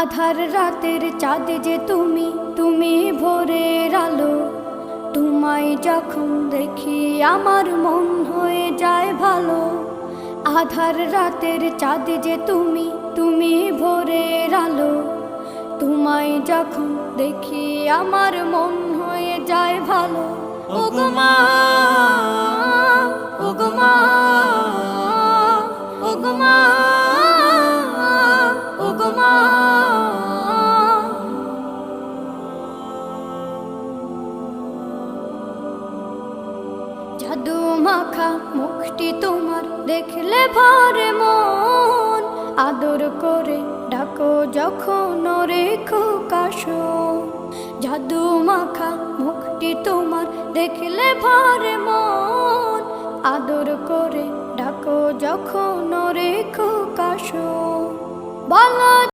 আধার রাতের চাঁদ যে তুমি, তুমি ভোরের আলো। তোমায় যখন দেখি আমার মন হয়ে যায় ভালো। আধার রাতের চাঁদ যে তুমি, তুমি ভোরের আলো। তোমায় যখন দেখি আমার মন হয়ে যায় ভালো। ওগো মা, ওগো মা, ওগো মা, ওগো মা। জাদু মাখা মুখটি তোমার দেখলে ভরে মন। আদর করে ডাকো যখন রেখো কাশো। জাদু মাখা মুখটি তোমার দেখলে ভরে মন। আদর করে ডাকো যখন রেখো কাশো। বলো